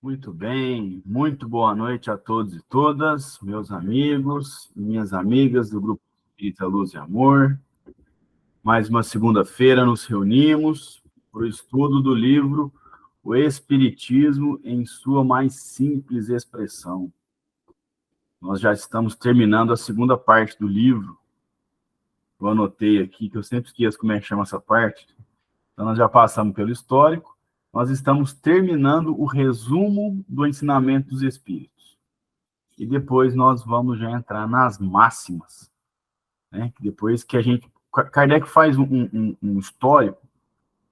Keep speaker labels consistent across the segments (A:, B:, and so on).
A: Muito bem, muito boa noite a todos e todas, meus amigos e minhas amigas do Grupo Espírita Luz e Amor. Mais uma segunda-feira nos reunimos para o estudo do livro O Espiritismo em sua mais simples expressão. Nós já estamos terminando a segunda parte do livro. Eu anotei aqui, que eu sempre esqueço como é que chama essa parte. Então, nós já passamos pelo histórico. Nós estamos terminando o resumo do ensinamento dos Espíritos. E depois nós vamos já entrar nas máximas, né? Depois que a gente... Kardec faz um histórico,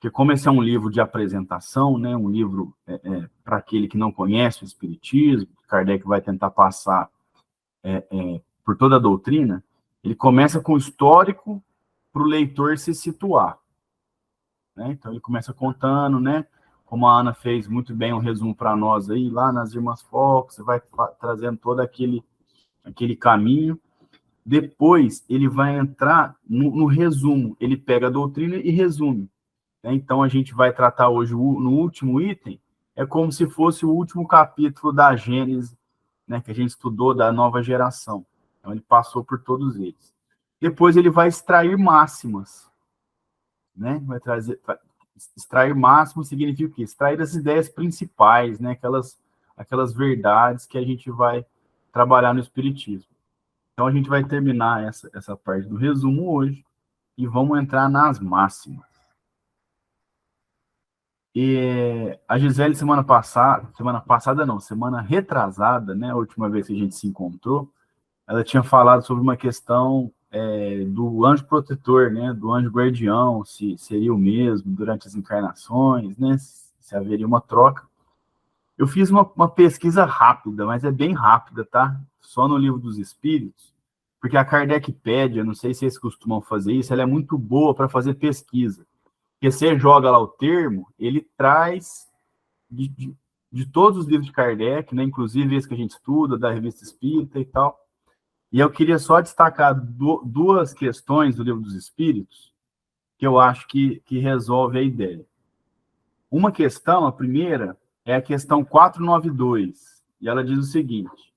A: que como esse é um livro de apresentação, né? Um livro para aquele que não conhece o Espiritismo, Kardec vai tentar passar por toda a doutrina, ele começa com o histórico para o leitor se situar. Né? Então, ele começa contando, né? Como a Ana fez muito bem um resumo para nós aí, lá nas Irmãs Fox, você vai trazendo todo aquele caminho. Depois, ele vai entrar no resumo, ele pega a doutrina e resume. Né? Então, a gente vai tratar hoje, no último item, é como se fosse o último capítulo da Gênesis, né, que a gente estudou da nova geração. Então, ele passou por todos eles. Depois, ele vai extrair máximas. Né? Vai extrair máximo significa o quê? Extrair as ideias principais, né? Aquelas verdades que a gente vai trabalhar no Espiritismo. Então, a gente vai terminar essa parte do resumo hoje e vamos entrar nas máximas. E a Gisele, semana retrasada, né? A última vez que a gente se encontrou, ela tinha falado sobre uma questão do anjo protetor, né, do anjo guardião, se seria o mesmo durante as encarnações, né, se haveria uma troca. Eu fiz uma pesquisa rápida, mas é bem rápida, tá? Só no Livro dos Espíritos, porque a Kardecpédia, não sei se vocês costumam fazer isso, ela é muito boa para fazer pesquisa. Porque você joga lá o termo, ele traz de todos os livros de Kardec, né, inclusive esse que a gente estuda, da Revista Espírita e tal. E eu queria só destacar duas questões do Livro dos Espíritos que eu acho que resolve a ideia. Uma questão, a primeira, é a questão 492, e ela diz o seguinte: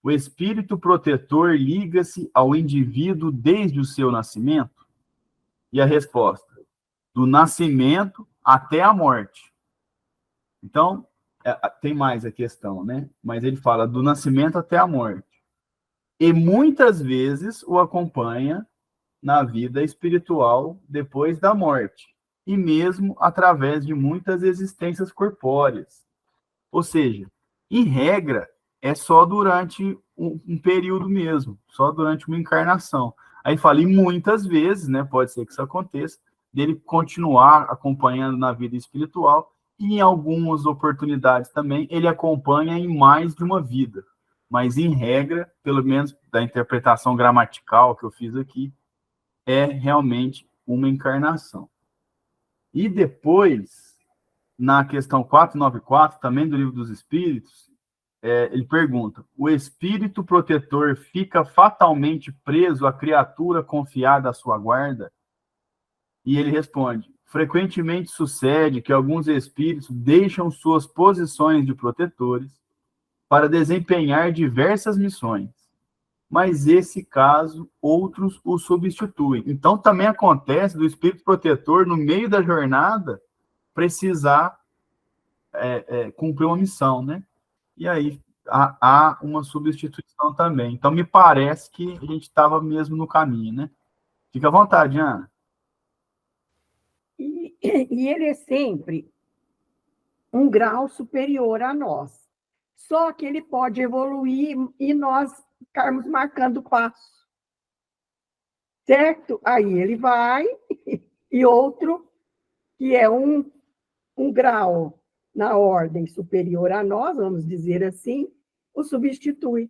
A: o espírito protetor liga-se ao indivíduo desde o seu nascimento? E a resposta: do nascimento até a morte. Então, tem mais a questão, né? Mas ele fala do nascimento até a morte. E muitas vezes o acompanha na vida espiritual depois da morte, e mesmo através de muitas existências corpóreas. Ou seja, em regra, é só durante um período mesmo, só durante uma encarnação. Aí fala, e muitas vezes, né, pode ser que isso aconteça, dele continuar acompanhando na vida espiritual, e em algumas oportunidades também, ele acompanha em mais de uma vida. Mas, em regra, pelo menos da interpretação gramatical que eu fiz aqui, é realmente uma encarnação. E depois, na questão 494, também do Livro dos Espíritos, ele pergunta: o espírito protetor fica fatalmente preso à criatura confiada à sua guarda? E ele responde: frequentemente sucede que alguns espíritos deixam suas posições de protetores para desempenhar diversas missões, mas esse caso, outros o substituem. Então, também acontece do espírito protetor, no meio da jornada, precisar cumprir uma missão, né? E aí há uma substituição também. Então, me parece que a gente estava mesmo no caminho, né? Fica à vontade, Ana.
B: E ele é sempre um grau superior a nós. Só que ele pode evoluir e nós ficarmos marcando passo. Certo? Aí ele vai, e outro, que é um grau na ordem superior a nós, vamos dizer assim, o substitui.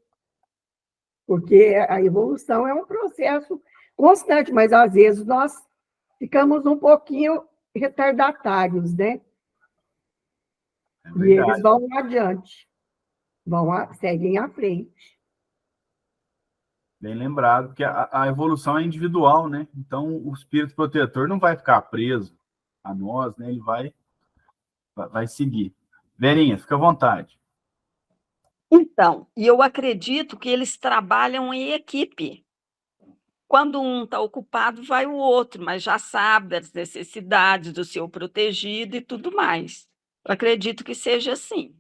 B: Porque a evolução é um processo constante, mas às vezes nós ficamos um pouquinho retardatários, né? E eles vão adiante, seguem à frente.
A: Bem lembrado, porque a evolução é individual, né? Então, o espírito protetor não vai ficar preso a nós, né? Ele vai seguir. Verinha, fica à vontade.
C: Então, e eu acredito que eles trabalham em equipe. Quando um está ocupado, vai o outro, mas já sabe das necessidades do seu protegido e tudo mais. Eu acredito que seja assim.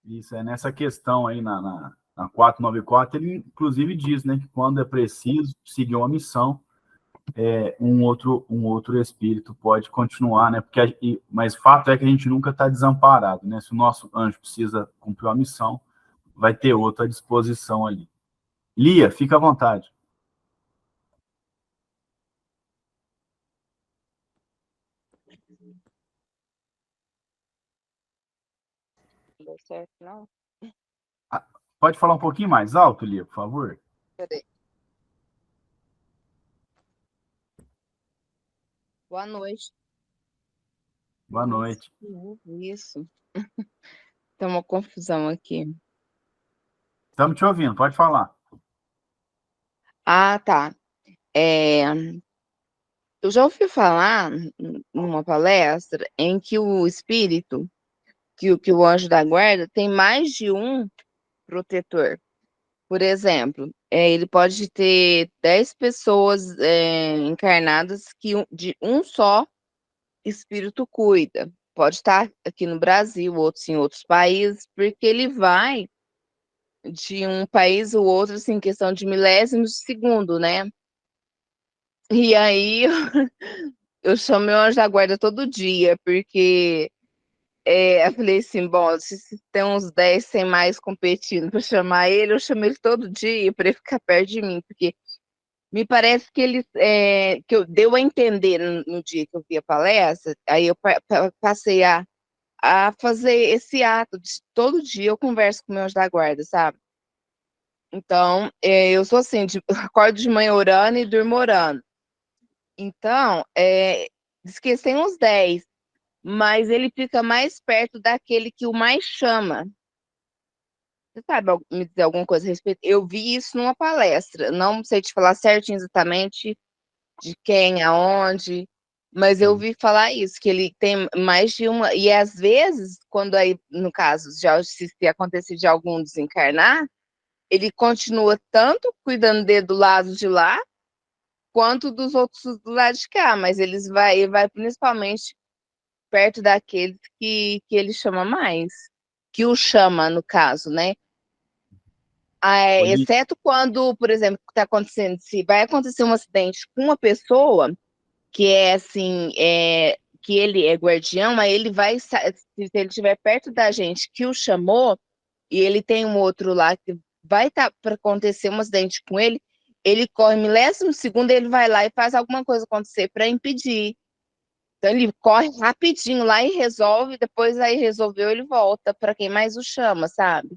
A: Isso é nessa questão aí na 494, ele inclusive diz, né, que quando é preciso seguir uma missão, um outro espírito pode continuar, né? Mas fato é que a gente nunca está desamparado, né? Se o nosso anjo precisa cumprir uma missão, vai ter outro à disposição ali. Lia, fica à vontade.
D: Não deu certo, não?
A: Pode falar um pouquinho mais alto, Lia, por favor?
D: Peraí. Boa noite.
A: Boa noite.
D: Isso. Tem uma confusão aqui.
A: Estamos te ouvindo, pode falar.
D: Ah, tá. Eu já ouvi falar numa palestra em que o espírito, que o anjo da guarda, tem mais de um protetor. Por exemplo, ele pode ter 10 pessoas encarnadas que de um só espírito cuida. Pode estar aqui no Brasil, outros em outros países, porque ele vai de um país ou outro, assim, em questão de milésimos de segundo, né? E aí eu chamo meu anjo da guarda todo dia, porque eu falei assim, bom, se tem uns 10 sem mais competindo para chamar ele, eu chamo ele todo dia para ele ficar perto de mim, porque me parece que ele que eu deu a entender no dia que eu vi a palestra, aí eu passei a fazer esse ato de todo dia eu converso com o meu anjo da guarda, sabe? Então, eu sou assim, acordo de manhã orando e durmo orando. Então, diz que tem uns 10, mas ele fica mais perto daquele que o mais chama. Você sabe me dizer alguma coisa a respeito? Eu vi isso numa palestra, não sei te falar certinho exatamente de quem, aonde, mas eu ouvi falar isso, que ele tem mais de uma, e às vezes, quando aí, no caso, já se acontecer de algum desencarnar, ele continua tanto cuidando dele do lado de lá, quanto dos outros do lado de cá, mas ele vai principalmente perto daqueles que ele chama mais, que o chama, no caso, né? Exceto quando, por exemplo, está acontecendo, se vai acontecer um acidente com uma pessoa que é assim, que ele é guardião, aí ele vai, se ele estiver perto da gente que o chamou, e ele tem um outro lá que vai estar para acontecer um acidente com ele, ele corre milésimo segundo, ele vai lá e faz alguma coisa acontecer para impedir. Então ele corre rapidinho lá e resolve, depois aí resolveu, ele volta para quem mais o chama, sabe?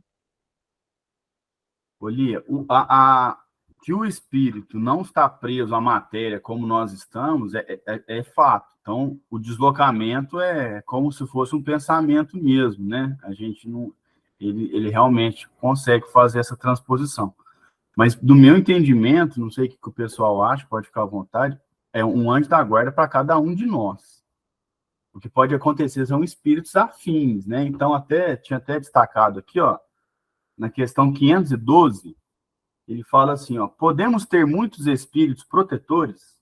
A: Lia, que o espírito não está preso à matéria como nós estamos é fato. Então, o deslocamento é como se fosse um pensamento mesmo, né? A gente não, ele realmente consegue fazer essa transposição. Mas, do meu entendimento, não sei o que o pessoal acha, pode ficar à vontade, é um anjo da guarda para cada um de nós. O que pode acontecer são espíritos afins, né? Então, tinha até destacado aqui, ó, na questão 512, ele fala assim, ó, podemos ter muitos espíritos protetores?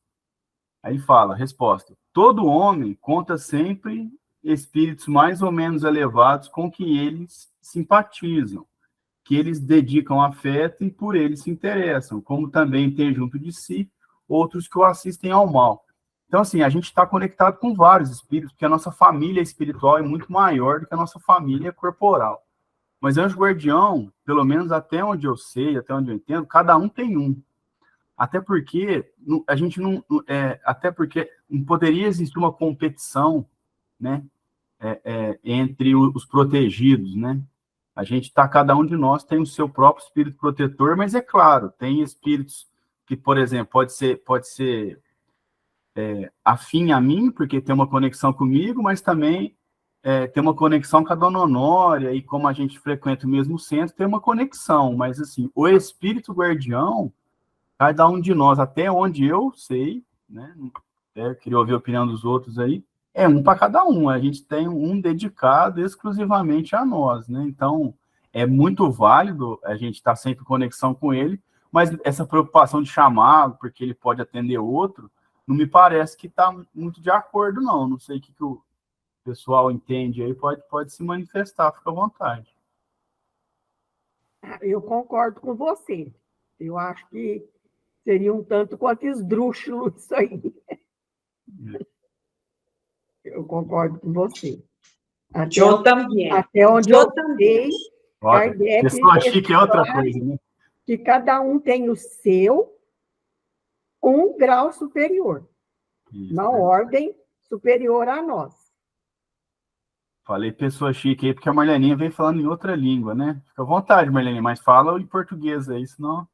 A: Aí fala, resposta, todo homem conta sempre espíritos mais ou menos elevados com que eles simpatizam, que eles dedicam afeto e por eles se interessam, como também tem junto de si outros que o assistem ao mal. Então, assim, a gente está conectado com vários espíritos, porque a nossa família espiritual é muito maior do que a nossa família corporal. Mas anjo guardião, pelo menos até onde eu sei, até onde eu entendo, cada um tem um. Até porque a gente não, até porque não poderia existir uma competição, né, entre os protegidos, né? A gente tá, cada um de nós tem o seu próprio espírito protetor, mas é claro, tem espíritos que, por exemplo, pode ser afim a mim, porque tem uma conexão comigo, mas também tem uma conexão com a Dona Honória, e como a gente frequenta o mesmo centro, tem uma conexão, mas assim, o espírito guardião, cada um de nós, até onde eu sei, né? Queria ouvir a opinião dos outros aí, É um para cada um, a gente tem um dedicado exclusivamente a nós, né? Então, é muito válido a gente estar sempre em conexão com ele, mas essa preocupação de chamá-lo, porque ele pode atender outro, não me parece que está muito de acordo, não. Não sei o que o pessoal entende aí, pode se manifestar, fica à vontade.
B: Eu concordo com você. Eu acho que seria um tanto quanto esdrúxulo isso aí. Eu concordo com você.
E: Eu também.
B: Até onde eu sei, Kardec
A: pessoa chique é outra coisa, né?
B: Que cada um tem o seu um grau superior,
A: Isso,
B: uma ordem superior a nós.
A: Falei pessoa chique aí, porque a Marleninha vem falando em outra língua, né? Fica à vontade, Marleninha, mas fala em português aí, senão...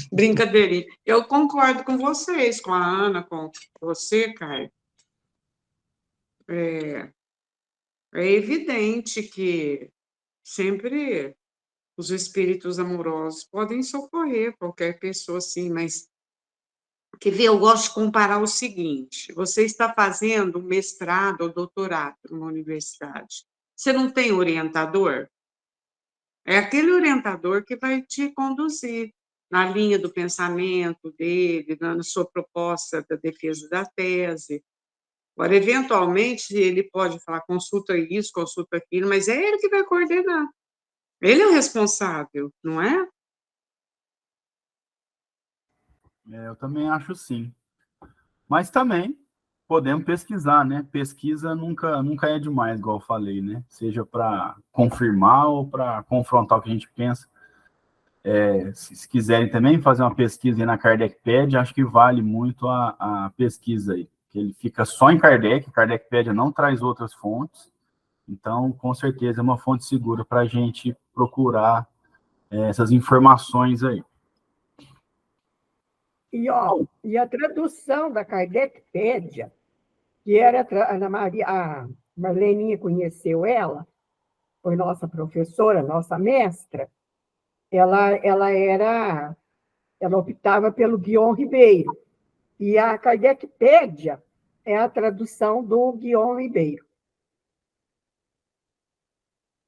E: Brincadeirinha. Eu concordo com vocês, com a Ana, com você, Caio. É evidente que sempre os espíritos amorosos podem socorrer qualquer pessoa, sim, mas quer ver, eu gosto de comparar o seguinte: você está fazendo um mestrado ou doutorado numa universidade, você não tem orientador? É aquele orientador que vai te conduzir na linha do pensamento dele, na sua proposta da defesa da tese. Agora, eventualmente, ele pode falar, consulta isso, consulta aquilo, mas é ele que vai coordenar. Ele é o responsável, não é?
A: Eu também acho sim. Mas também podemos pesquisar, né? Pesquisa nunca é demais, igual eu falei, né? Seja para confirmar ou para confrontar o que a gente pensa. Se quiserem também fazer uma pesquisa aí na Kardecpedia, acho que vale muito a pesquisa aí. Que ele fica só em Kardec, Kardecpedia não traz outras fontes, então com certeza é uma fonte segura para a gente procurar essas informações aí.
B: E a tradução da Kardecpedia, que era a Ana Maria, a Marleninha conheceu ela, foi nossa professora, nossa mestra, ela optava pelo Guion Ribeiro. E a Kardecpedia é a tradução do Guion Ribeiro.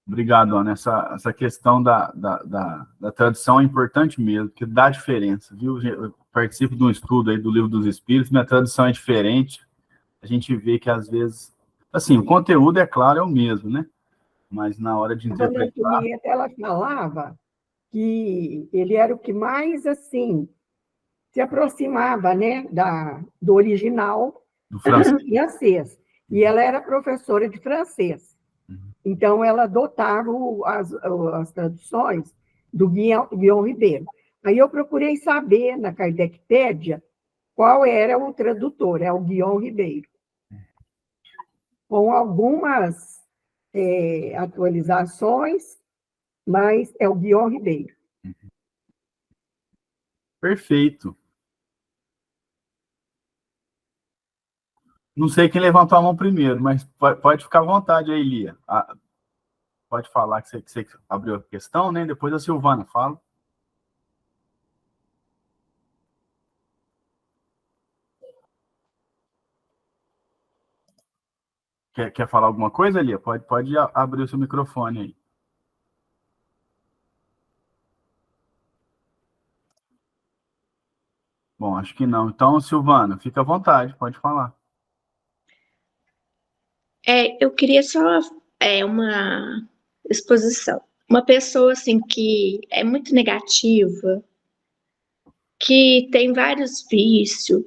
A: Obrigado, Ana. Essa questão da tradução é importante mesmo, porque dá diferença, viu? Eu participo de um estudo aí do Livro dos Espíritos, minha tradução é diferente, a gente vê que às vezes, assim, o conteúdo, é claro, é o mesmo, né? Mas na hora de interpretar...
B: Ela falava que ele era o que mais, assim, se aproximava, né, do original
A: do francês.
B: francês. E ela era professora de francês. Então, ela adotava as traduções do Guion Ribeiro. Aí eu procurei saber na Kardecpedia qual era o tradutor, é o Guion Ribeiro. Com algumas atualizações, mas é o Guion Ribeiro.
A: Perfeito. Não sei quem levantou a mão primeiro, mas pode ficar à vontade aí, Lia. Pode falar que você abriu a questão, né? Depois a Silvana fala. Quer falar alguma coisa, Lia? Pode abrir o seu microfone aí. Bom, acho que não. Então, Silvana, fica à vontade, pode falar.
F: Eu queria só uma exposição. Uma pessoa assim que é muito negativa, que tem vários vícios.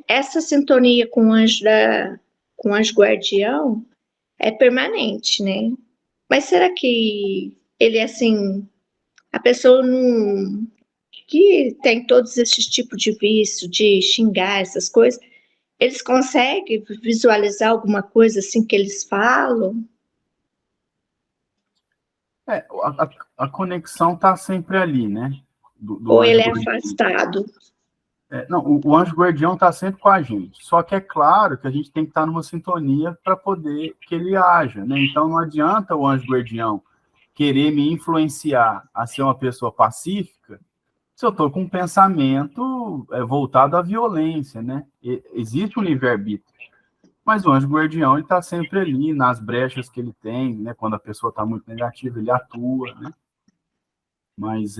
F: Essa sintonia com o anjo guardião é permanente, né? Mas será que ele assim, a pessoa não que tem todos esses tipos de vício, de xingar essas coisas, eles conseguem visualizar alguma coisa assim que eles falam?
A: A conexão está sempre ali, né?
F: Ou ele é afastado?
A: Não, o anjo guardião está sempre com a gente. Só que é claro que a gente tem que estar numa sintonia para poder que ele haja, né? Então não adianta o anjo guardião querer me influenciar a ser uma pessoa pacífica se eu estou com um pensamento voltado à violência, né? Existe um livre-arbítrio. Mas o anjo guardião, ele está sempre ali, nas brechas que ele tem, né? Quando a pessoa está muito negativa, ele atua, né? Mas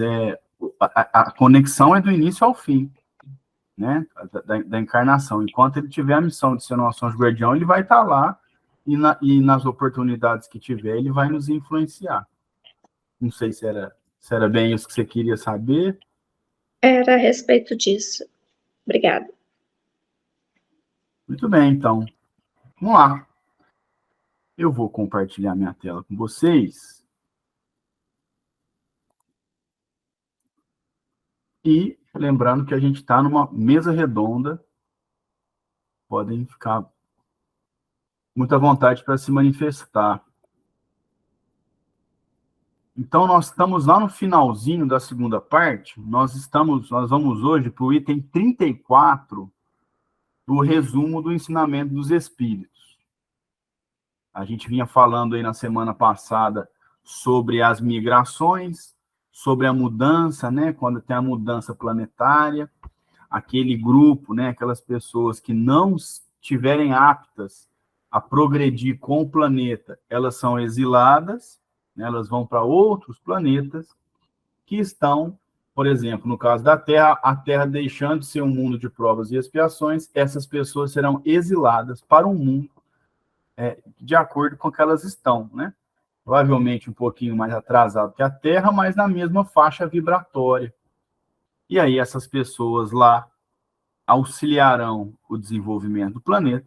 A: a conexão é do início ao fim, né? Da encarnação. Enquanto ele tiver a missão de ser nosso anjo guardião, ele vai estar lá, e nas oportunidades que tiver, ele vai nos influenciar. Não sei se era bem isso que você queria saber.
F: Era a respeito disso. Obrigada.
A: Muito bem, então. Vamos lá. Eu vou compartilhar minha tela com vocês. E lembrando que a gente está numa mesa redonda. Podem ficar muito à vontade para se manifestar. Então, nós estamos lá no finalzinho da segunda parte. Nós vamos hoje para o item 34 do resumo do ensinamento dos Espíritos. A gente vinha falando aí na semana passada sobre as migrações, sobre a mudança, né? Quando tem a mudança planetária, aquele grupo, né? Aquelas pessoas que não estiverem aptas a progredir com o planeta, elas são exiladas, né? Elas vão para outros planetas que estão, por exemplo, no caso da Terra, a Terra deixando de ser um mundo de provas e expiações, essas pessoas serão exiladas para um mundo de acordo com que elas estão, né? Provavelmente um pouquinho mais atrasado que a Terra, mas na mesma faixa vibratória. E aí essas pessoas lá auxiliarão o desenvolvimento do planeta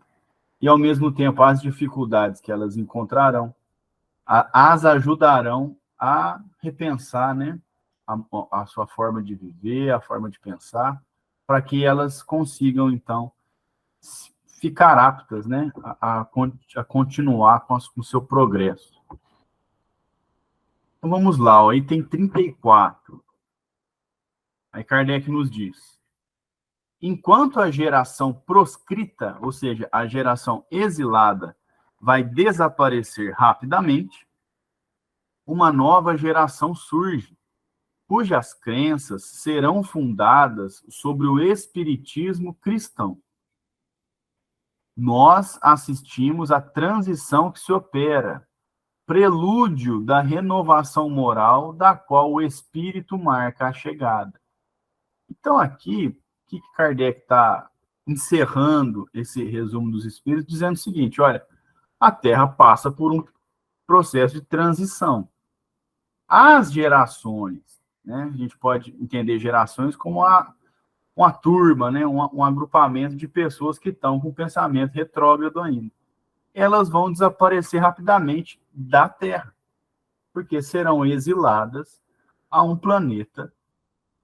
A: e, ao mesmo tempo, as dificuldades que elas encontrarão as ajudarão a repensar, né, a sua forma de viver, a forma de pensar, para que elas consigam, então, ficar aptas, né, a continuar com o seu progresso. Então, vamos lá, ó, item 34. Aí Kardec nos diz: enquanto a geração proscrita, ou seja, a geração exilada, vai desaparecer rapidamente, uma nova geração surge, cujas crenças serão fundadas sobre o espiritismo cristão. Nós assistimos à transição que se opera, prelúdio da renovação moral da qual o espírito marca a chegada. Então, aqui, o que Kardec está encerrando esse resumo dos espíritos, dizendo o seguinte: olha, a Terra passa por um processo de transição. As gerações, né, a gente pode entender gerações como uma turma, né, um agrupamento de pessoas que estão com pensamento retrógrado ainda. Elas vão desaparecer rapidamente da Terra, porque serão exiladas a um planeta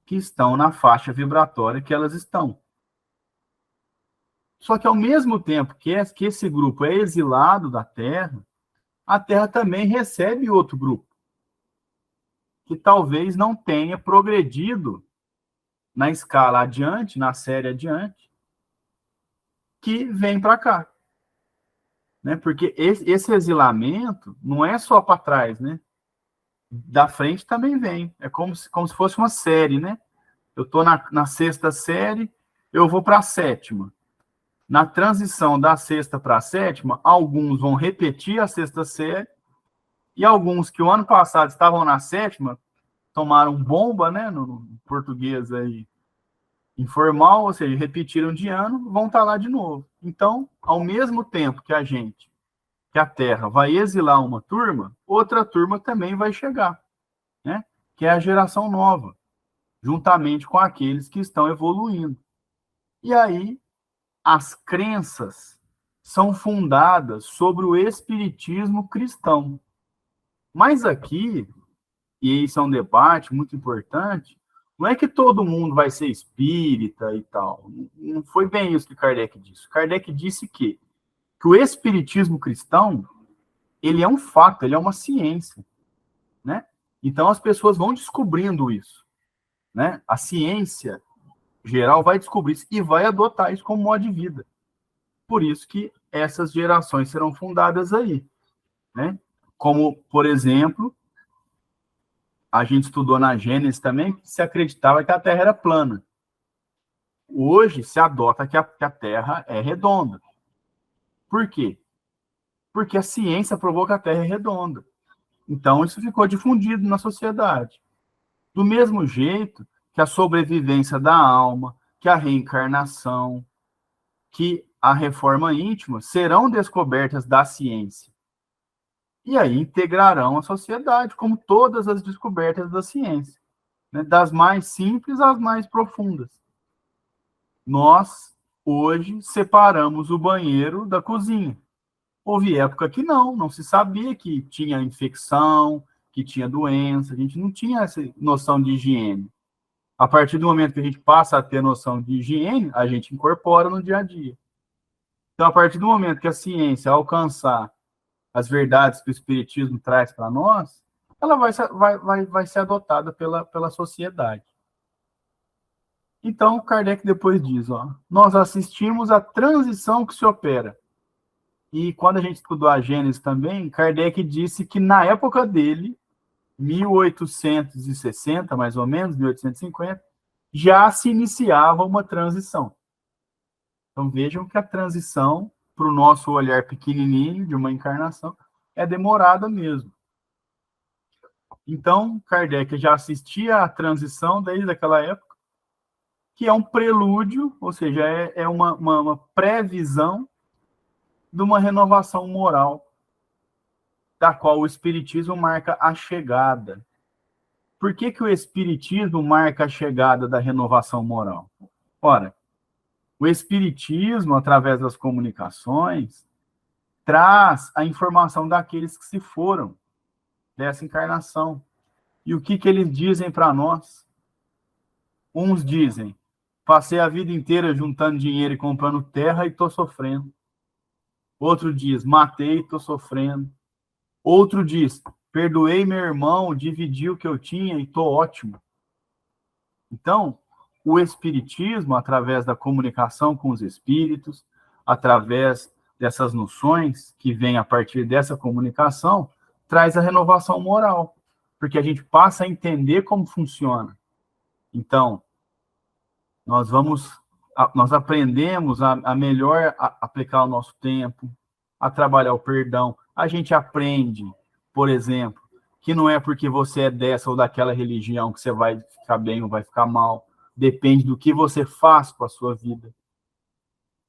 A: que estão na faixa vibratória que elas estão. Só que, ao mesmo tempo que esse grupo é exilado da Terra, a Terra também recebe outro grupo, que talvez não tenha progredido na escala adiante, na série adiante, que vem para cá. Né? Porque esse exilamento não é só para trás, né? Da frente também vem. É como se fosse uma série, né? Eu estou na sexta série, eu vou para a sétima. Na transição da sexta para a sétima, alguns vão repetir a sexta série, e alguns que o ano passado estavam na sétima, tomaram bomba, né, no português aí, informal, ou seja, repetiram de ano, vão estar lá de novo. Então, ao mesmo tempo que a Terra vai exilar uma turma, outra turma também vai chegar, né, que é a geração nova, juntamente com aqueles que estão evoluindo. E aí, as crenças são fundadas sobre o espiritismo cristão. Mas aqui, e isso é um debate muito importante, não é que todo mundo vai ser espírita e tal. Não foi bem isso que Kardec disse. Kardec disse que o espiritismo cristão, ele é um fato, ele é uma ciência, né? Então as pessoas vão descobrindo isso, né? A ciência geral vai descobrir isso e vai adotar isso como modo de vida. Por isso que essas gerações serão fundadas aí, né? Como, por exemplo, a gente estudou na Gênesis também, que se acreditava que a Terra era plana. Hoje se adota que a Terra é redonda. Por quê? Porque a ciência provou que a Terra é redonda. Então, isso ficou difundido na sociedade. Do mesmo jeito que a sobrevivência da alma, que a reencarnação, que a reforma íntima serão descobertas da ciência. E aí integrarão a sociedade, como todas as descobertas da ciência, né? Das mais simples às mais profundas. Nós, hoje, separamos o banheiro da cozinha. Houve época que não se sabia que tinha infecção, que tinha doença, a gente não tinha essa noção de higiene. A partir do momento que a gente passa a ter noção de higiene, a gente incorpora no dia a dia. Então, a partir do momento que a ciência alcançar as verdades que o Espiritismo traz para nós, ela vai ser adotada pela sociedade. Então, Kardec depois diz, nós assistimos à transição que se opera. E quando a gente estudou a Gênesis também, Kardec disse que na época dele, 1860, mais ou menos, 1850, já se iniciava uma transição. Então vejam que a transição, para o nosso olhar pequenininho de uma encarnação, é demorada mesmo. Então, Kardec já assistia à transição desde aquela época, que é um prelúdio, ou seja, é uma previsão de uma renovação moral, da qual o Espiritismo marca a chegada. Por que o Espiritismo marca a chegada da renovação moral? Ora, o Espiritismo, através das comunicações, traz a informação daqueles que se foram dessa encarnação. E o que eles dizem para nós? Uns dizem, passei a vida inteira juntando dinheiro e comprando terra e estou sofrendo. Outro diz, matei e estou sofrendo. Outro diz, perdoei meu irmão, dividi o que eu tinha e estou ótimo. Então, o Espiritismo, através da comunicação com os espíritos, através dessas noções que vêm a partir dessa comunicação, traz a renovação moral, porque a gente passa a entender como funciona. Então, nós aprendemos a melhor aplicar o nosso tempo, a trabalhar o perdão. A gente aprende, por exemplo, que não é porque você é dessa ou daquela religião que você vai ficar bem ou vai ficar mal. Depende do que você faz com a sua vida,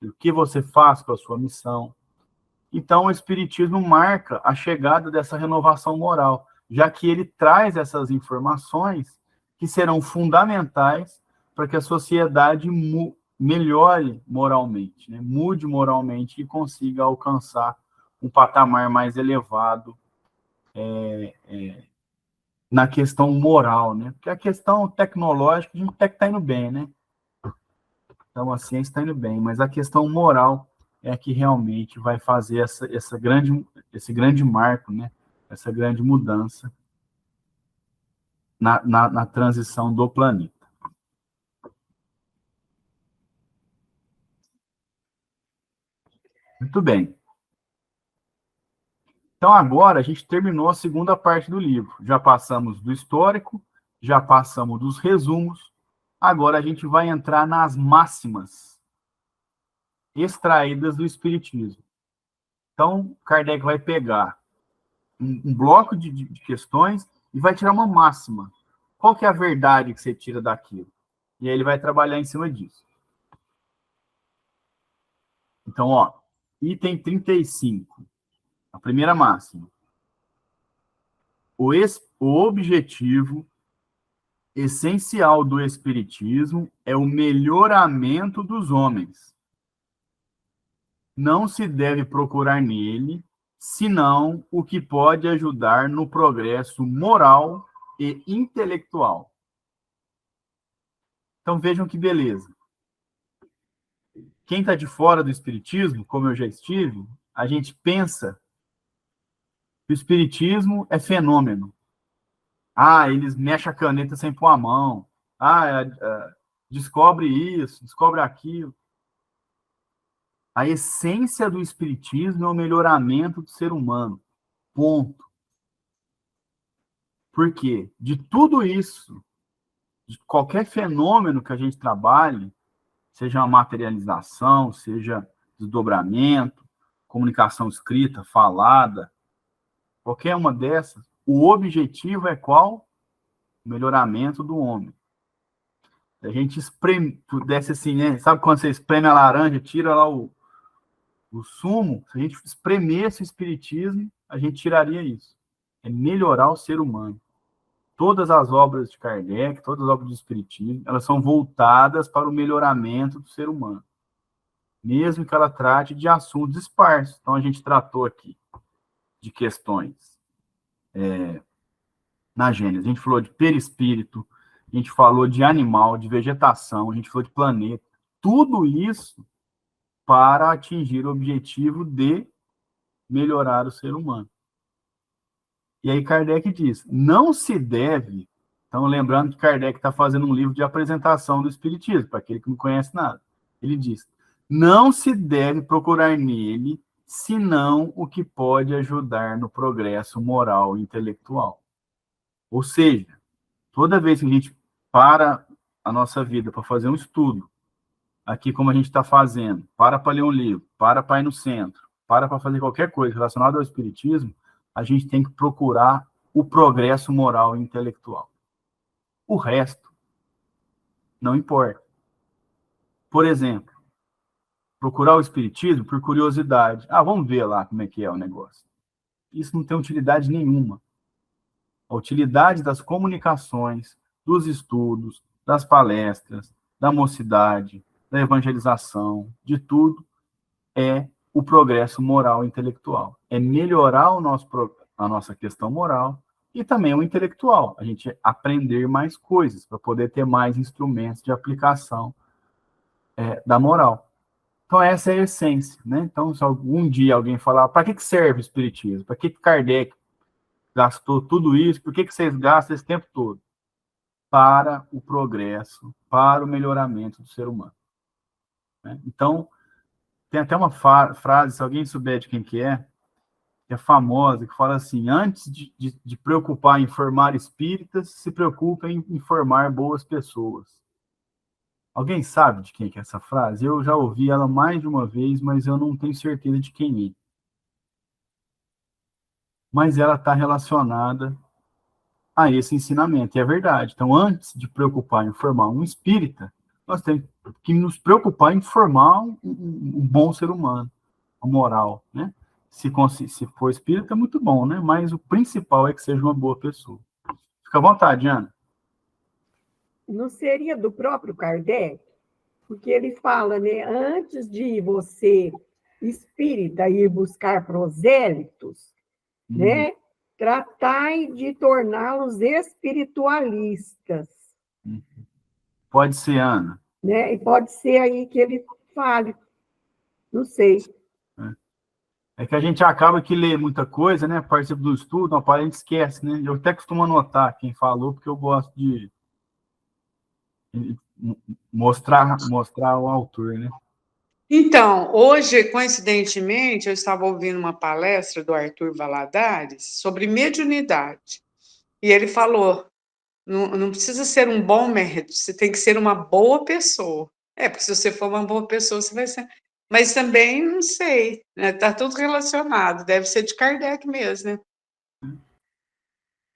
A: do que você faz com a sua missão. Então, o Espiritismo marca a chegada dessa renovação moral, já que ele traz essas informações que serão fundamentais para que a sociedade melhore moralmente, né? Mude moralmente e consiga alcançar um patamar mais elevado na questão moral, né? Porque a questão tecnológica, a gente até que está indo bem, né? Então, a ciência está indo bem, mas a questão moral é que realmente vai fazer esse grande marco, né? Essa grande mudança na transição do planeta. Muito bem. Então, agora a gente terminou a segunda parte do livro. Já passamos do histórico, já passamos dos resumos. Agora a gente vai entrar nas máximas extraídas do Espiritismo. Então, Kardec vai pegar um bloco de questões e vai tirar uma máxima. Qual que é a verdade que você tira daquilo? E aí ele vai trabalhar em cima disso. Então, item 35. A primeira máxima. O objetivo essencial do Espiritismo é o melhoramento dos homens. Não se deve procurar nele, senão o que pode ajudar no progresso moral e intelectual. Então vejam que beleza. Quem está de fora do Espiritismo, como eu já estive, a gente pensa que o Espiritismo é fenômeno. Eles mexem a caneta sem pôr a mão. Descobre isso, descobre aquilo. A essência do Espiritismo é o melhoramento do ser humano. Ponto. Por quê? De tudo isso, de qualquer fenômeno que a gente trabalhe, seja uma materialização, seja desdobramento, comunicação escrita, falada, qualquer uma dessas, o objetivo é qual? O melhoramento do homem. A gente espreme, desce assim, né? Sabe quando você espreme a laranja, tira lá o sumo? Se a gente espremesse o espiritismo, a gente tiraria isso. É melhorar o ser humano. Todas as obras de Kardec, todas as obras do espiritismo, elas são voltadas para o melhoramento do ser humano. Mesmo que ela trate de assuntos esparsos. Então, a gente tratou aqui de questões na Gênesis. A gente falou de perispírito, a gente falou de animal, de vegetação, a gente falou de planeta. Tudo isso para atingir o objetivo de melhorar o ser humano. E aí Kardec diz, não se deve... Então, lembrando que Kardec está fazendo um livro de apresentação do Espiritismo, para aquele que não conhece nada. Ele diz, não se deve procurar nele, senão o que pode ajudar no progresso moral e intelectual. Ou seja, toda vez que a gente para a nossa vida para fazer um estudo, aqui como a gente está fazendo, para ler um livro, para ir no centro, para fazer qualquer coisa relacionada ao Espiritismo, a gente tem que procurar o progresso moral e intelectual. O resto não importa. Por exemplo, procurar o Espiritismo por curiosidade. Vamos ver lá como é que é o negócio. Isso não tem utilidade nenhuma. A utilidade das comunicações, dos estudos, das palestras, da mocidade, da evangelização, de tudo, é o progresso moral e intelectual. É melhorar a nossa questão moral e também o intelectual. A gente aprender mais coisas para poder ter mais instrumentos de aplicação da moral. Então, essa é a essência, né? Então, se algum dia alguém falar, para que serve o Espiritismo? Para que Kardec gastou tudo isso? Por que vocês gastam esse tempo todo? Para o progresso, para o melhoramento do ser humano. Né? Então, tem até uma frase, se alguém souber de quem que é famosa, que fala assim, antes de preocupar em formar espíritas, se preocupa em formar boas pessoas. Alguém sabe de quem que é essa frase? Eu já ouvi ela mais de uma vez, mas eu não tenho certeza de quem é. Mas ela está relacionada a esse ensinamento, e é verdade. Então, antes de preocupar em formar um espírita, nós temos que nos preocupar em formar um bom ser humano, uma moral, né? Se for espírita, é muito bom, né? Mas o principal é que seja uma boa pessoa. Fica à vontade, Ana.
B: Não seria do próprio Kardec? Porque ele fala, né? Antes de você, espírita, ir buscar prosélitos, né? Tratai de torná-los espiritualistas.
A: Pode ser, Ana.
B: Né? E pode ser aí que ele fale. Não sei.
A: É que a gente acaba que lê muita coisa, né? Participa do estudo, a gente esquece, né? Eu até costumo anotar quem falou, porque eu gosto de mostrar o autor, né?
E: Então, hoje, coincidentemente, eu estava ouvindo uma palestra do Arthur Valadares sobre mediunidade. E ele falou, não precisa ser um bom médium, você tem que ser uma boa pessoa. Porque se você for uma boa pessoa, você vai ser... Mas também, não sei, né? Tá tudo relacionado, deve ser de Kardec mesmo, né?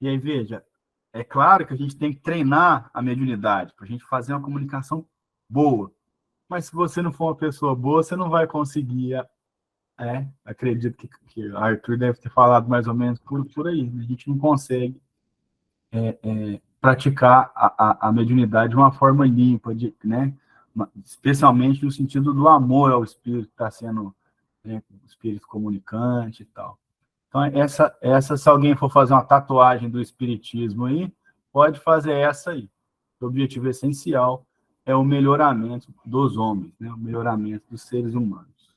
A: E aí, veja, é claro que a gente tem que treinar a mediunidade, para a gente fazer uma comunicação boa. Mas se você não for uma pessoa boa, você não vai conseguir. Acredito que o Arthur deve ter falado mais ou menos por aí. A gente não consegue praticar a mediunidade de uma forma limpa, né? Especialmente no sentido do amor ao espírito que está sendo, né, o espírito comunicante e tal. Então, essa, se alguém for fazer uma tatuagem do espiritismo aí, pode fazer essa aí. O objetivo essencial é o melhoramento dos homens, né? O melhoramento dos seres humanos.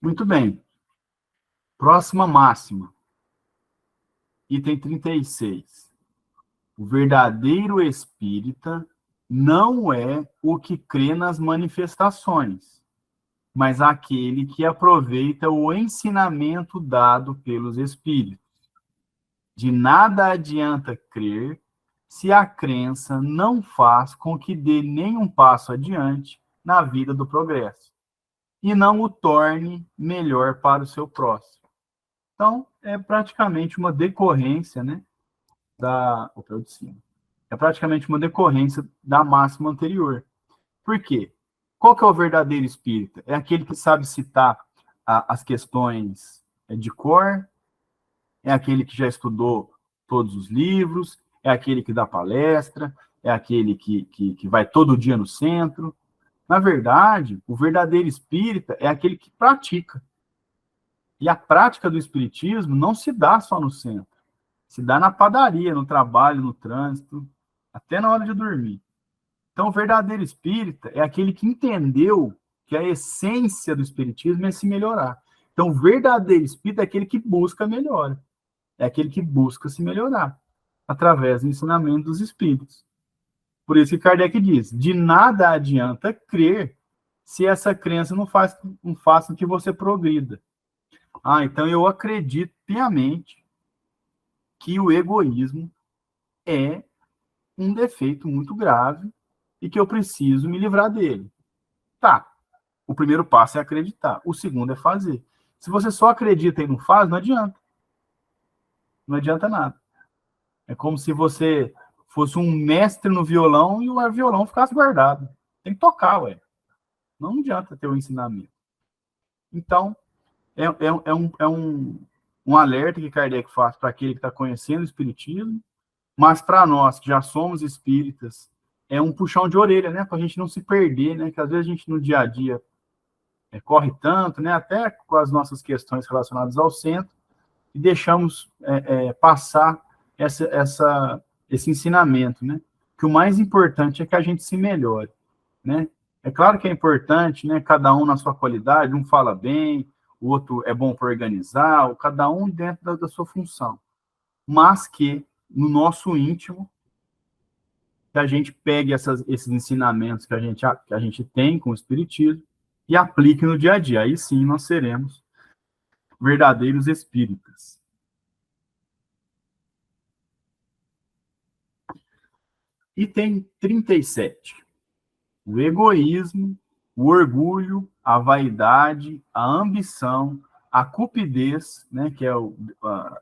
A: Muito bem. Próxima máxima. Item 36. O verdadeiro espírita não é o que crê nas manifestações, mas aquele que aproveita o ensinamento dado pelos espíritos. De nada adianta crer se a crença não faz com que dê nenhum passo adiante na vida do progresso e não o torne melhor para o seu próximo. Então, é praticamente uma decorrência, né, é praticamente uma decorrência da máxima anterior. Por quê? Qual que é o verdadeiro espírita? É aquele que sabe citar as questões de cor, é aquele que já estudou todos os livros, é aquele que dá palestra, é aquele que vai todo dia no centro. Na verdade, o verdadeiro espírita é aquele que pratica. E a prática do espiritismo não se dá só no centro. Se dá na padaria, no trabalho, no trânsito, até na hora de dormir. Então, o verdadeiro espírita é aquele que entendeu que a essência do espiritismo é se melhorar. Então, o verdadeiro espírita é aquele que busca melhora. É aquele que busca se melhorar através do ensinamento dos espíritos. Por isso que Kardec diz, de nada adianta crer se essa crença não faz com que você progrida. Então eu acredito piamente que o egoísmo é um defeito muito grave e que eu preciso me livrar dele. Tá, o primeiro passo é acreditar, o segundo é fazer. Se você só acredita e não faz, não adianta. Não adianta nada. É como se você fosse um mestre no violão e o violão ficasse guardado. Tem que tocar, ué. Não adianta ter o ensinamento. Então, é um alerta que Kardec faz para aquele que está conhecendo o Espiritismo, mas para nós, que já somos espíritas, é um puxão de orelha, né? Para a gente não se perder, né? Que às vezes a gente no dia a dia corre tanto, né? Até com as nossas questões relacionadas ao centro, e deixamos passar esse ensinamento, né? Que o mais importante é que a gente se melhore, né? É claro que é importante, né? Cada um na sua qualidade, um fala bem, o outro é bom para organizar, cada um dentro da sua função. Mas que, no nosso íntimo, que a gente pegue esses ensinamentos que a gente tem com o Espiritismo e aplique no dia a dia. Aí sim nós seremos verdadeiros espíritas. Item 37. O egoísmo, o orgulho, a vaidade, a ambição, a cupidez, né, que é o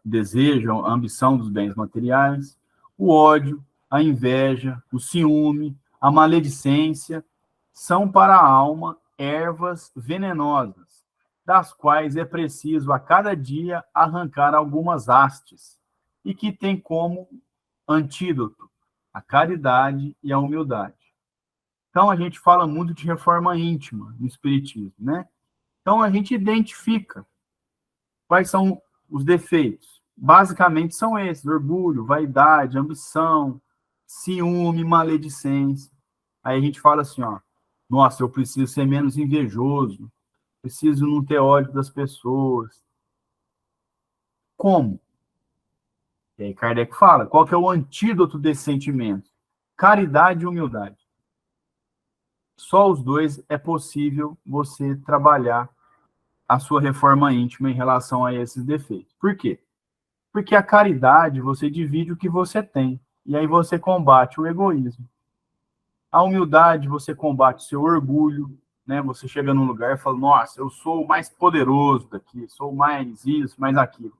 A: desejo, a ambição dos bens materiais, o ódio, a inveja, o ciúme, a maledicência, são para a alma ervas venenosas, das quais é preciso a cada dia arrancar algumas hastes, e que tem como antídoto a caridade e a humildade. Então, a gente fala muito de reforma íntima no Espiritismo, né? Então, a gente identifica quais são os defeitos. Basicamente, são esses: orgulho, vaidade, ambição, ciúme, maledicência. Aí a gente fala assim, ó, nossa, eu preciso ser menos invejoso, preciso não ter ódio das pessoas. Como? E aí Kardec fala, qual que é o antídoto desse sentimento? Caridade e humildade. Só os dois é possível você trabalhar a sua reforma íntima em relação a esses defeitos. Por quê? Porque a caridade, você divide o que você tem, e aí você combate o egoísmo. A humildade, você combate o seu orgulho, né? Você chega num lugar e fala, nossa, eu sou o mais poderoso daqui, sou mais isso, mais aquilo.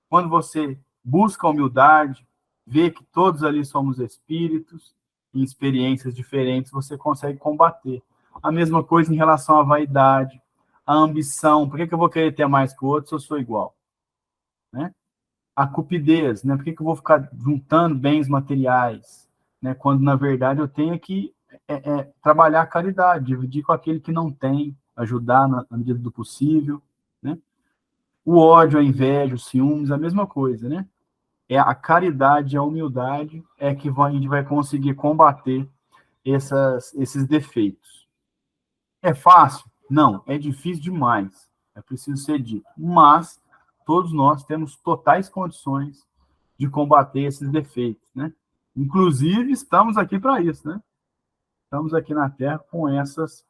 A: Quando você busca a humildade, vê que todos ali somos espíritos, em experiências diferentes, você consegue combater. A mesma coisa em relação à vaidade, à ambição. Por que eu vou querer ter mais que o outro se eu sou igual? Né? A cupidez, né? Por que eu vou ficar juntando bens materiais? Né? Quando, na verdade, eu tenho que trabalhar a caridade, dividir com aquele que não tem, ajudar na medida do possível. Né? O ódio, a inveja, os ciúmes, a mesma coisa, né? É a caridade e a humildade é que a gente vai conseguir combater esses defeitos. É fácil? Não, é difícil demais. É preciso ser dito. Mas todos nós temos totais condições de combater esses defeitos, né? Inclusive, estamos aqui para isso, né? Estamos aqui na Terra com essa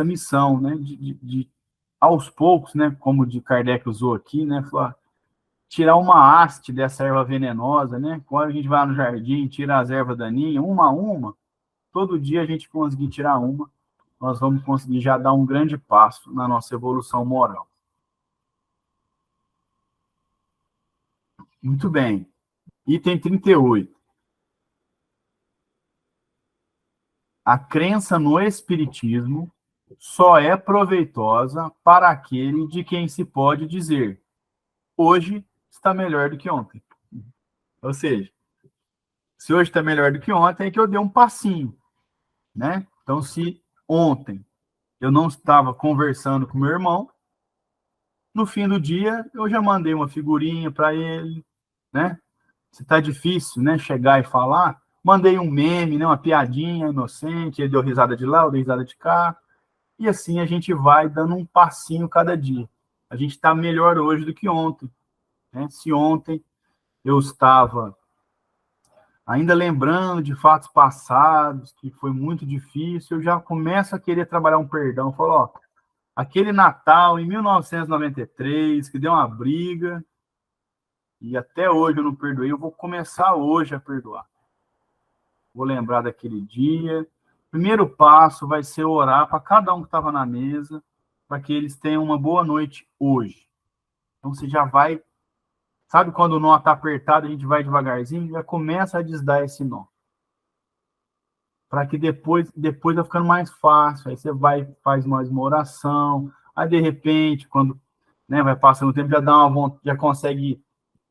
A: missão, né? De aos poucos, né? Como o de Kardec usou aqui, né? Falar, tirar uma haste dessa erva venenosa, né? Quando a gente vai no jardim, tira as ervas daninhas, uma a uma, todo dia a gente conseguir tirar uma, nós vamos conseguir já dar um grande passo na nossa evolução moral. Muito bem. Item 38. A crença no espiritismo só é proveitosa para aquele de quem se pode dizer: hoje está melhor do que ontem. Ou seja, se hoje está melhor do que ontem, é que eu dei um passinho, né? Então, se ontem eu não estava conversando com meu irmão, no fim do dia eu já mandei uma figurinha para ele, né? Se tá difícil, né, chegar e falar, mandei um meme, né, uma piadinha inocente, ele deu risada de lá, eu dei risada de cá, e assim a gente vai dando um passinho cada dia. A gente está melhor hoje do que ontem, né? Se ontem eu estava ainda lembrando de fatos passados, que foi muito difícil, eu já começo a querer trabalhar um perdão. Eu falo, ó, aquele Natal em 1993, que deu uma briga, e até hoje eu não perdoei, eu vou começar hoje a perdoar. Vou lembrar daquele dia. Primeiro passo vai ser orar para cada um que estava na mesa, para que eles tenham uma boa noite hoje. Então você já vai, sabe quando o nó está apertado, a gente vai devagarzinho, já começa a desdar esse nó. Para que depois vai ficando mais fácil, aí você vai, faz mais uma oração, aí de repente, quando, né, vai passando o tempo, já dá já consegue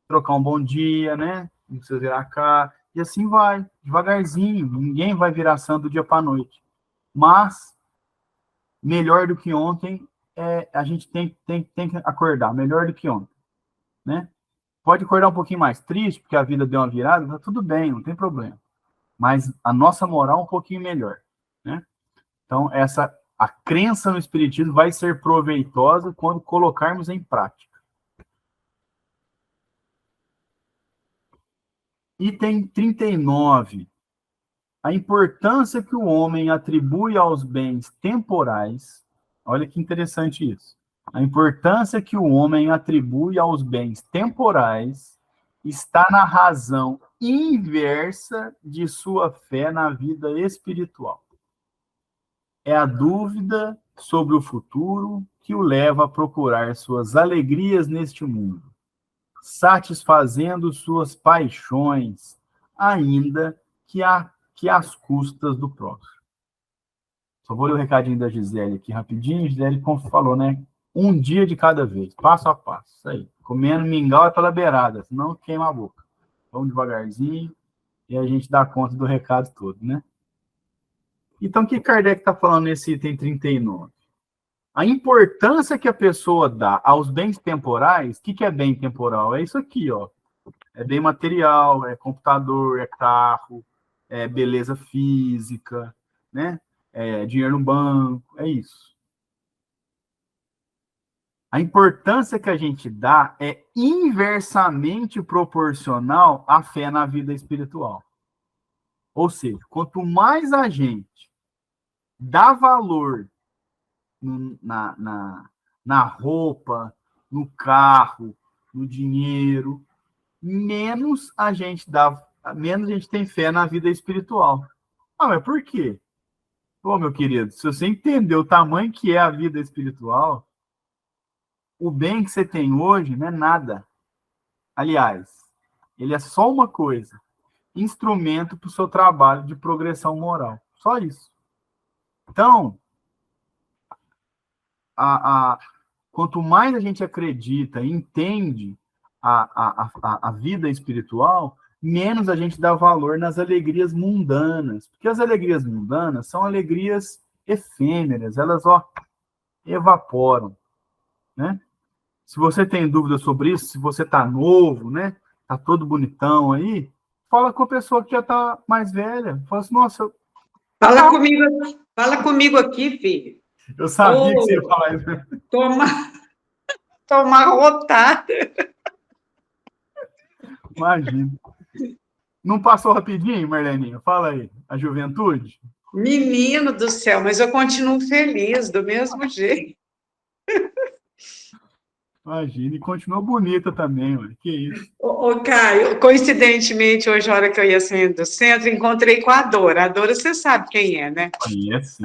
A: trocar um bom dia, né? Não precisa virar a cara. E assim vai, devagarzinho. Ninguém vai virar santo do dia para a noite. Mas, melhor do que ontem, a gente tem que acordar. Melhor do que ontem, né? Pode acordar um pouquinho mais triste, porque a vida deu uma virada, tá tudo bem, não tem problema. Mas a nossa moral é um pouquinho melhor, né? Então, a crença no espiritismo vai ser proveitosa quando colocarmos em prática. Item 39. A importância que o homem atribui aos bens temporais. Olha que interessante isso. A importância que o homem atribui aos bens temporais está na razão inversa de sua fé na vida espiritual. É a dúvida sobre o futuro que o leva a procurar suas alegrias neste mundo, satisfazendo suas paixões, ainda que às custas do próximo. Só vou ler o recadinho da Gisele aqui rapidinho. Gisele falou, né? Um dia de cada vez, passo a passo. Isso aí. Comendo mingau é pela beirada, senão queima a boca. Vamos devagarzinho e a gente dá conta do recado todo, né? Então, o que Kardec está falando nesse item 39? A importância que a pessoa dá aos bens temporais, o que é bem temporal? É isso aqui, ó. É bem material, é computador, é carro, é beleza física, né? É dinheiro no banco, é isso. A importância que a gente dá é inversamente proporcional à fé na vida espiritual. Ou seja, quanto mais a gente dá valor na roupa, no carro, no dinheiro, menos a gente tem fé na vida espiritual. Ah, mas por quê? Ô, meu querido, se você entender o tamanho que é a vida espiritual, o bem que você tem hoje não é nada. Aliás, ele é só uma coisa, instrumento para o seu trabalho de progressão moral. Só isso. Então, quanto mais a gente acredita e entende a vida espiritual, menos a gente dá valor nas alegrias mundanas. Porque as alegrias mundanas são alegrias efêmeras, elas, evaporam, né? Se você tem dúvida sobre isso, se você tá novo, né? Tá todo bonitão aí, fala com a pessoa que já tá mais velha. Fala assim, nossa...
E: Fala comigo aqui, filho.
A: Eu sabia que você ia falar isso.
E: Tomar rotada.
A: Imagina. Não passou rapidinho, Marleninha? Fala aí. A juventude?
E: Menino do céu, mas eu continuo feliz, do mesmo jeito.
A: Imagina, e continua bonita também, ué. Que isso.
E: Ô, Caio, coincidentemente, hoje, a hora que eu ia saindo do centro, encontrei com a Dora. A Dora, você sabe quem é, né?
A: Conhece, sim.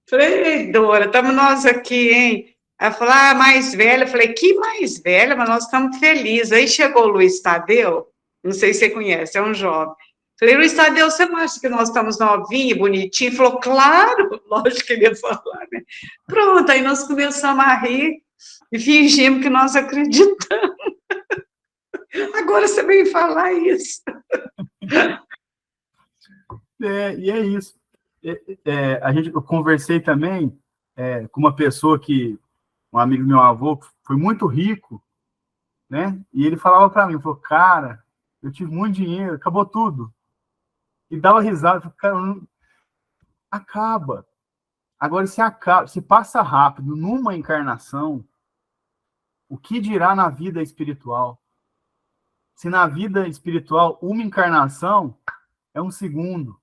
E: Falei, "Ei, Dora, estamos nós aqui, hein?" Ela falou, ah, mais velha. Eu falei, que mais velha? Mas nós estamos felizes. Aí chegou o Luiz Tadeu, não sei se você conhece, é um jovem. Falei, Luiz Tadeu, você não acha que nós estamos novinhos, bonitinhos? Ele falou, claro, lógico que ele ia falar, né? Pronto, aí nós começamos a rir e fingimos que nós acreditamos. Agora você vem falar isso.
A: E é isso. Eu conversei também com uma pessoa um amigo do meu avô, que foi muito rico, né? E ele falava para mim, falou, cara, eu tive muito dinheiro, acabou tudo. E dava risada, falou, cara, acaba. Agora, se passa rápido numa encarnação, o que dirá na vida espiritual? Se na vida espiritual uma encarnação é um segundo.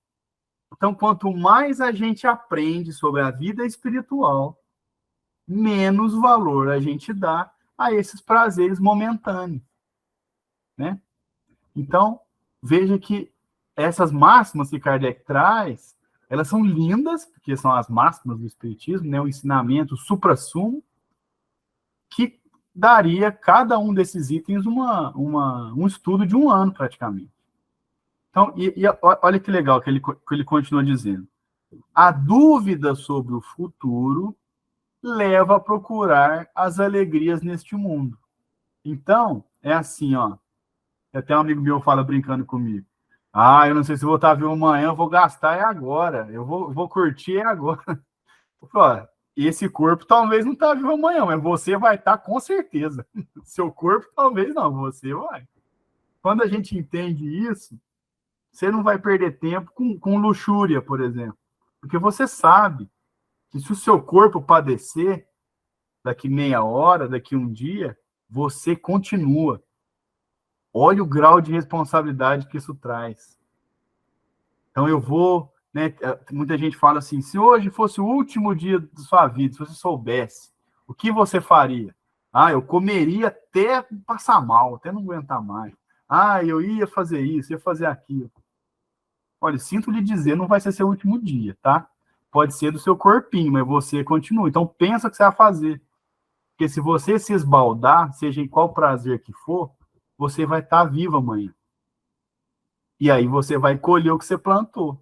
A: Então, quanto mais a gente aprende sobre a vida espiritual, menos valor a gente dá a esses prazeres momentâneos, né? Então, veja que essas máximas que Kardec traz, elas são lindas, porque são as máximas do Espiritismo, né? O ensinamento suprassumo, que daria cada um desses itens um estudo de um ano, praticamente. Então, olha que legal que ele continua dizendo. A dúvida sobre o futuro leva a procurar as alegrias neste mundo. Então, é assim, ó. Até um amigo meu fala brincando comigo. Ah, eu não sei se vou estar vivo amanhã, eu vou gastar agora. Eu vou curtir agora. Eu falo, ó, esse corpo talvez não está vivo amanhã, mas você vai estar com certeza. Seu corpo talvez não, você vai. Quando a gente entende isso, você não vai perder tempo com luxúria, por exemplo. Porque você sabe que se o seu corpo padecer, daqui meia hora, daqui um dia, você continua. Olha o grau de responsabilidade que isso traz. Então eu vou, né? Muita gente fala assim: se hoje fosse o último dia da sua vida, se você soubesse, o que você faria? Ah, eu comeria até passar mal, até não aguentar mais. Ah, eu ia fazer isso, ia fazer aquilo. Olha, sinto lhe dizer, não vai ser seu último dia, tá? Pode ser do seu corpinho, mas você continua. Então pensa o que você vai fazer. Porque se você se esbaldar, seja em qual prazer que for, você vai estar vivo amanhã. E aí você vai colher o que você plantou.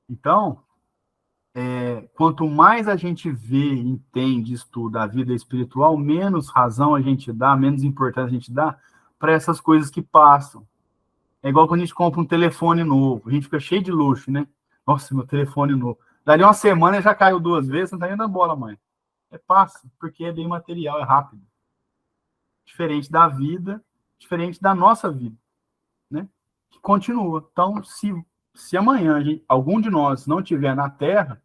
A: Então, quanto mais a gente vê, entende, estuda a vida espiritual, menos razão a gente dá, menos importância a gente dá para essas coisas que passam. É igual quando a gente compra um telefone novo. A gente fica cheio de luxo, né? Nossa, meu telefone novo. Dali uma semana já caiu 2 vezes, não tá indo na bola, mãe. Passa, porque é bem material, é rápido. Diferente da vida, diferente da nossa vida, né? Que continua. Então, se amanhã algum de nós não estiver na Terra,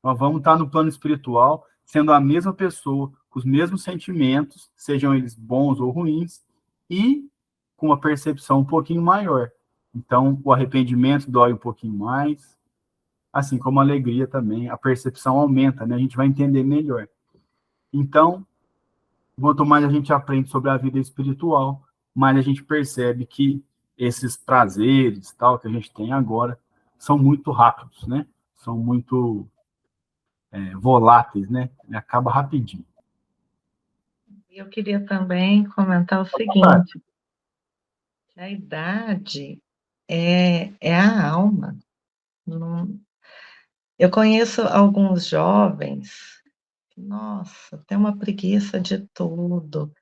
A: nós vamos estar no plano espiritual, sendo a mesma pessoa, com os mesmos sentimentos, sejam eles bons ou ruins, e com uma percepção um pouquinho maior. Então, o arrependimento dói um pouquinho mais, assim como a alegria também, a percepção aumenta, né? A gente vai entender melhor. Então, quanto mais a gente aprende sobre a vida espiritual, mais a gente percebe que esses prazeres, tal, que a gente tem agora, são muito rápidos, né? São muito voláteis, né? Acaba rapidinho.
G: Eu queria também comentar o seguinte, que a idade é a alma. Eu conheço alguns jovens, nossa, tem uma preguiça de tudo.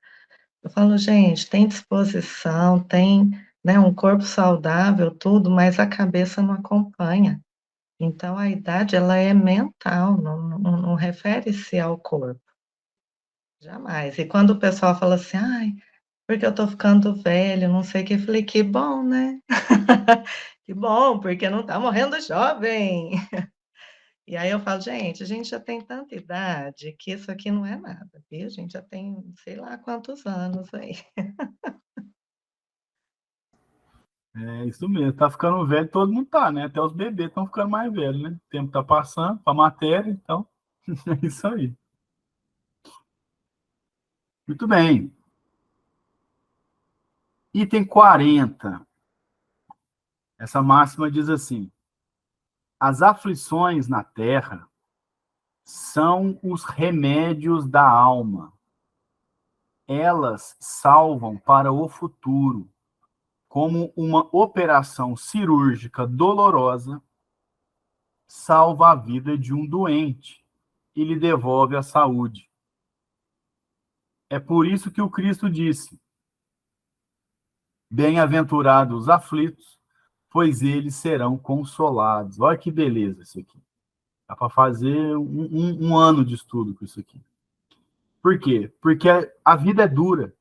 G: Eu falo, gente, tem disposição, tem, né, um corpo saudável, tudo, mas a cabeça não acompanha. Então, a idade, ela é mental, não refere-se ao corpo. Jamais. E quando o pessoal fala assim, ai, porque eu tô ficando velho, não sei o que, eu falei, que bom, né? Que bom, porque não tá morrendo jovem. E aí eu falo, gente, a gente já tem tanta idade que isso aqui não é nada, viu? A gente já tem sei lá quantos anos aí.
A: É isso mesmo, tá ficando velho, todo mundo tá, né? Até os bebês estão ficando mais velhos, né? O tempo tá passando, a matéria, então, é isso aí. Muito bem. Item 40. Essa máxima diz assim: as aflições na terra são os remédios da alma. Elas salvam para o futuro, como uma operação cirúrgica dolorosa salva a vida de um doente e lhe devolve a saúde. É por isso que o Cristo disse: bem-aventurados os aflitos, pois eles serão consolados. Olha que beleza isso aqui. Dá para fazer um ano de estudo com isso aqui. Por quê? Porque a vida é dura.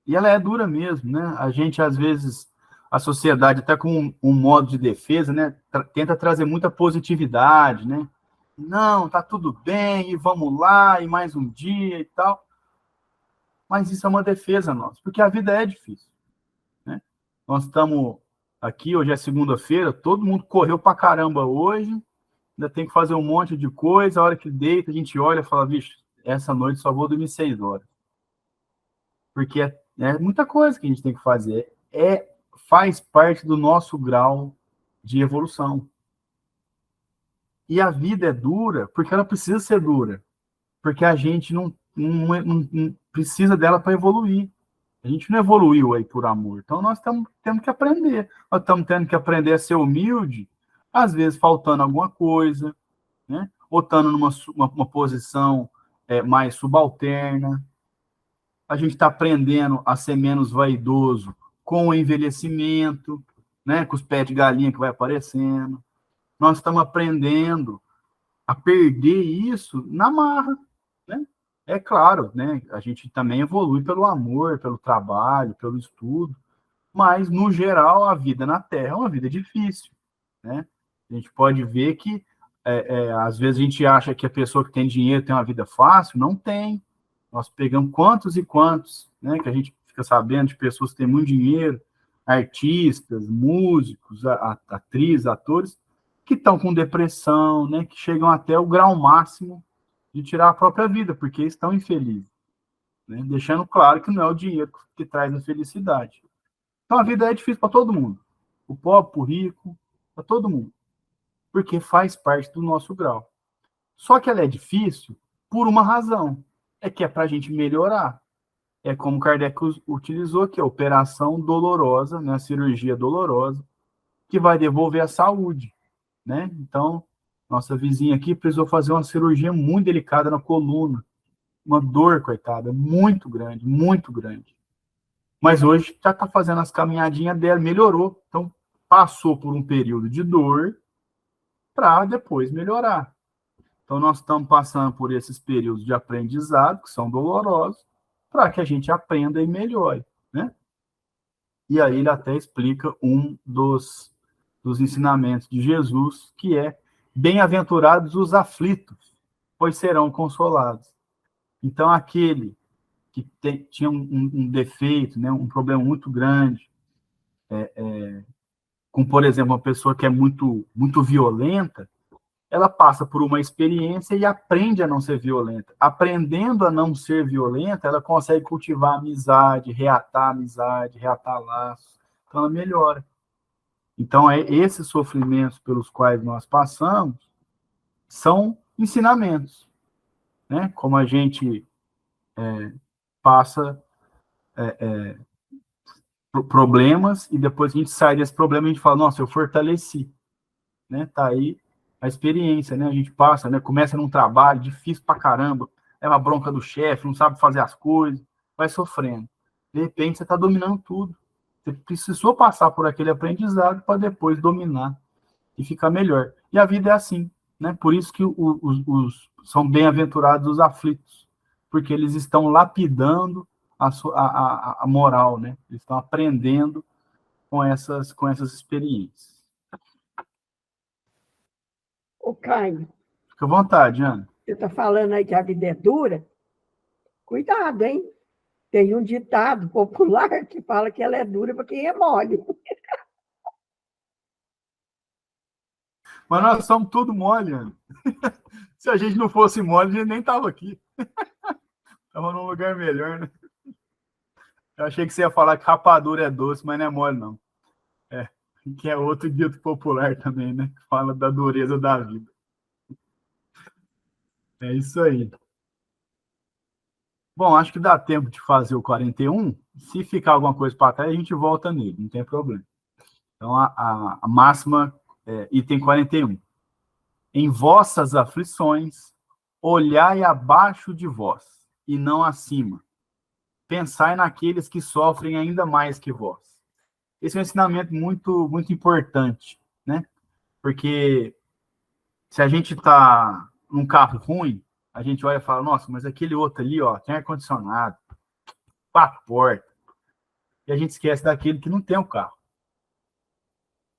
A: E ela é dura mesmo, né? A gente, às vezes, a sociedade, até com um modo de defesa, né? Tenta trazer muita positividade, né? Não, tá tudo bem, e vamos lá, e mais um dia e tal. Mas isso é uma defesa nossa, porque a vida é difícil, né? Nós estamos aqui, hoje é segunda-feira, todo mundo correu pra caramba hoje, ainda tem que fazer um monte de coisa, a hora que deita, a gente olha e fala, bicho, essa noite só vou dormir 6 horas. Porque é muita coisa que a gente tem que fazer. Faz parte do nosso grau de evolução. E a vida é dura porque ela precisa ser dura. Porque a gente não precisa dela para evoluir. A gente não evoluiu aí por amor. Então nós temos que aprender. Nós estamos tendo que aprender a ser humilde, às vezes faltando alguma coisa, né? Ou estando numa posição mais subalterna. A gente está aprendendo a ser menos vaidoso com o envelhecimento, né? Com os pés de galinha que vai aparecendo. Nós estamos aprendendo a perder isso na marra, né? É claro, né? A gente também evolui pelo amor, pelo trabalho, pelo estudo, mas, no geral, a vida na Terra é uma vida difícil, né? A gente pode ver que, às vezes, a gente acha que a pessoa que tem dinheiro tem uma vida fácil, não tem. Nós pegamos quantos e quantos, né, que a gente fica sabendo de pessoas que têm muito dinheiro, artistas, músicos, atrizes, atores, que estão com depressão, né, que chegam até o grau máximo de tirar a própria vida, porque estão infelizes, né, deixando claro que não é o dinheiro que traz a felicidade. Então a vida é difícil para todo mundo, o pobre, o rico, para todo mundo, porque faz parte do nosso grau. Só que ela é difícil por uma razão, é que é para a gente melhorar. É como Kardec utilizou, que é a operação dolorosa, né, a cirurgia dolorosa, que vai devolver a saúde, né? Então, nossa vizinha aqui precisou fazer uma cirurgia muito delicada na coluna, uma dor, coitada, muito grande, muito grande. Mas hoje já está fazendo as caminhadinhas dela, melhorou. Então, passou por um período de dor para depois melhorar. Então, nós estamos passando por esses períodos de aprendizado, que são dolorosos, para que a gente aprenda e melhore, né? E aí ele até explica um dos ensinamentos de Jesus, que é: bem-aventurados os aflitos, pois serão consolados. Então, aquele que tinha um defeito, né, um problema muito grande, com, por exemplo, uma pessoa que é muito, muito violenta, ela passa por uma experiência e aprende a não ser violenta. Aprendendo a não ser violenta, ela consegue cultivar amizade, reatar laços. Então, ela melhora. Então, esses sofrimentos pelos quais nós passamos são ensinamentos, né? Como a gente passa problemas e depois a gente sai desse problema e a gente fala, nossa, eu fortaleci, né? Tá aí a experiência, né? A gente passa, né? Começa num trabalho difícil pra caramba, é uma bronca do chefe, não sabe fazer as coisas, vai sofrendo. De repente, você está dominando tudo. Você precisou passar por aquele aprendizado para depois dominar e ficar melhor. E a vida é assim, né? Por isso que são bem-aventurados os aflitos, porque eles estão lapidando a moral, né? Eles estão aprendendo com essas experiências.
B: Ô, Caio,
A: Fica à vontade, Ana.
B: você está falando aí que a vida é dura? Cuidado, hein? Tem um ditado popular que fala que ela é dura para quem é mole.
A: Mas nós somos tudo mole, Ana. Se a gente não fosse mole, a gente nem estava aqui. Tava num lugar melhor, né? Eu achei que você ia falar que rapadura é doce, mas não é mole, não. É, que é outro dito popular também, né? Que fala da dureza da vida. É isso aí. Bom, acho que dá tempo de fazer o 41. Se ficar alguma coisa para trás, a gente volta nele, não tem problema. Então, a máxima é item 41. Em vossas aflições, olhai abaixo de vós, e não acima. Pensai naqueles que sofrem ainda mais que vós. Esse é um ensinamento muito, muito importante, né? Porque se a gente está num carro ruim, a gente olha e fala, nossa, mas aquele outro ali, ó, tem ar-condicionado, 4 portas, e a gente esquece daquele que não tem o carro.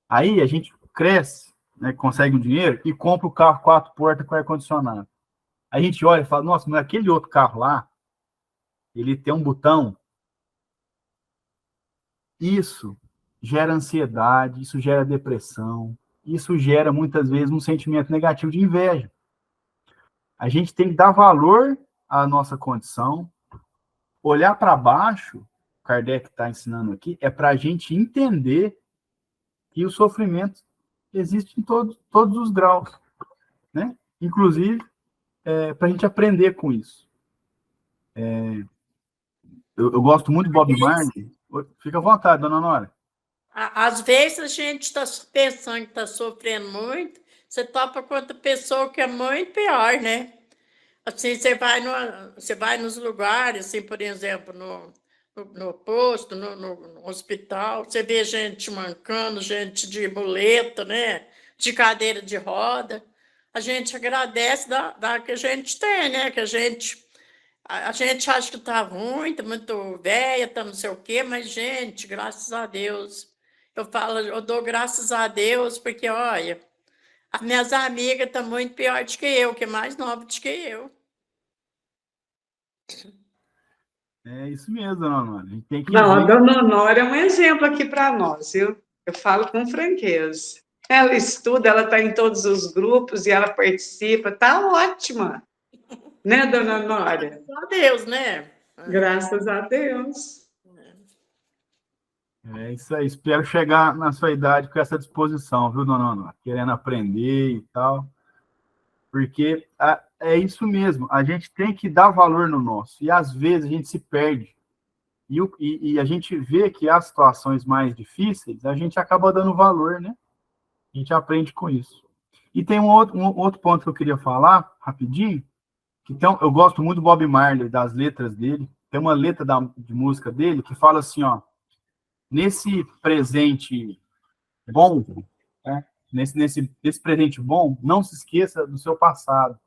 A: Aí a gente cresce, né, consegue um dinheiro e compra o carro 4 portas com ar-condicionado. A gente olha e fala, nossa, mas aquele outro carro lá, ele tem um botão. Isso gera ansiedade, isso gera depressão, isso gera muitas vezes um sentimento negativo de inveja. A gente tem que dar valor à nossa condição, olhar para baixo, Kardec está ensinando aqui, é para a gente entender que o sofrimento existe em todos os graus, né? Inclusive, para a gente aprender com isso. Eu gosto muito do Bob Marley. Fica à vontade, dona Nora.
H: Às vezes a gente está pensando que está sofrendo muito, você topa com outra pessoa que é muito pior, né? Assim, você vai nos lugares, assim, por exemplo, no posto, no hospital, você vê gente mancando, gente de muleta, né? De cadeira de roda. A gente agradece da que a gente tem, né? Que a gente acha que está ruim, está muito velha, está não sei o quê, mas, gente, graças a Deus. Eu dou graças a Deus, porque, olha, as minhas amigas estão muito pior do que eu, que é mais nova do que eu.
A: É isso mesmo, dona Nora. A gente tem que
E: Não, a
A: ver.
E: dona Honora é um exemplo aqui para nós, viu? Eu falo com franqueza. Ela estuda, ela está em todos os grupos e ela participa, está ótima. Né, dona Nora?
H: Graças a Deus, né?
E: Graças a Deus.
A: É isso aí. Espero chegar na sua idade com essa disposição, viu, dona Nora? Querendo aprender e tal. Porque é isso mesmo. A gente tem que dar valor no nosso. E às vezes a gente se perde. E a gente vê que as situações mais difíceis, a gente acaba dando valor, né? A gente aprende com isso. E tem um outro ponto que eu queria falar, rapidinho, que eu gosto muito do Bob Marley, das letras dele. Tem uma letra de música dele que fala assim, ó, nesse presente bom, né? Nesse presente bom, não se esqueça do seu passado.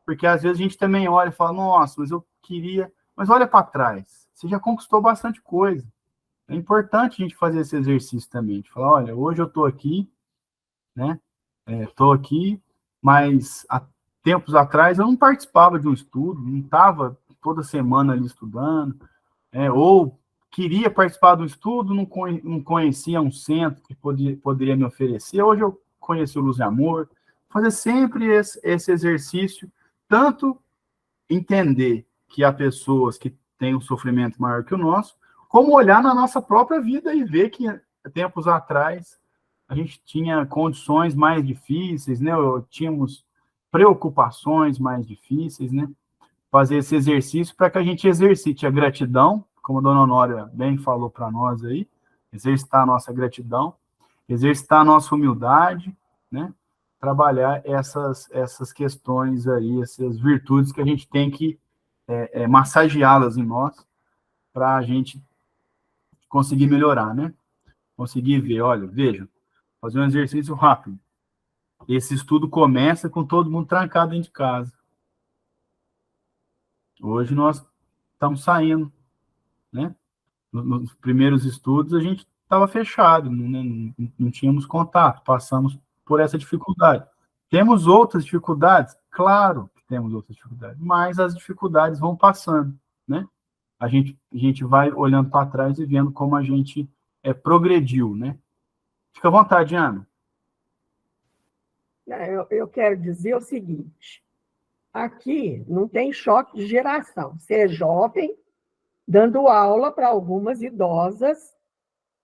A: Porque às vezes a gente também olha e fala, nossa, mas eu queria... Mas olha para trás, você já conquistou bastante coisa. É importante a gente fazer esse exercício também, de falar, olha, hoje eu estou aqui, né? Estou aqui, mas há tempos atrás eu não participava de um estudo, não estava toda semana ali estudando, ou queria participar do estudo, não conhecia um centro que poderia me oferecer. Hoje eu conheci o Luz e Amor. Fazer sempre esse exercício, tanto entender que há pessoas que têm um sofrimento maior que o nosso, como olhar na nossa própria vida e ver que tempos atrás a gente tinha condições mais difíceis, né? Tínhamos preocupações mais difíceis, né? Fazer esse exercício para que a gente exercite a gratidão, como a dona Honória bem falou para nós aí, exercitar a nossa gratidão, exercitar a nossa humildade, né? Trabalhar essas questões aí, essas virtudes que a gente tem que massageá-las em nós para a gente conseguir melhorar, né? Conseguir ver, olha, veja, fazer um exercício rápido. Esse estudo começa com todo mundo trancado dentro de casa. Hoje nós estamos saindo, né? Nos primeiros estudos a gente estava fechado, não tínhamos contato, passamos por essa dificuldade. Temos outras dificuldades? Claro que temos outras dificuldades, mas as dificuldades vão passando, né? A gente vai olhando para trás e vendo como a gente progrediu, né? Fica à vontade, Ana.
B: Eu quero dizer o seguinte, aqui não tem choque de geração. Você é jovem, dando aula para algumas idosas,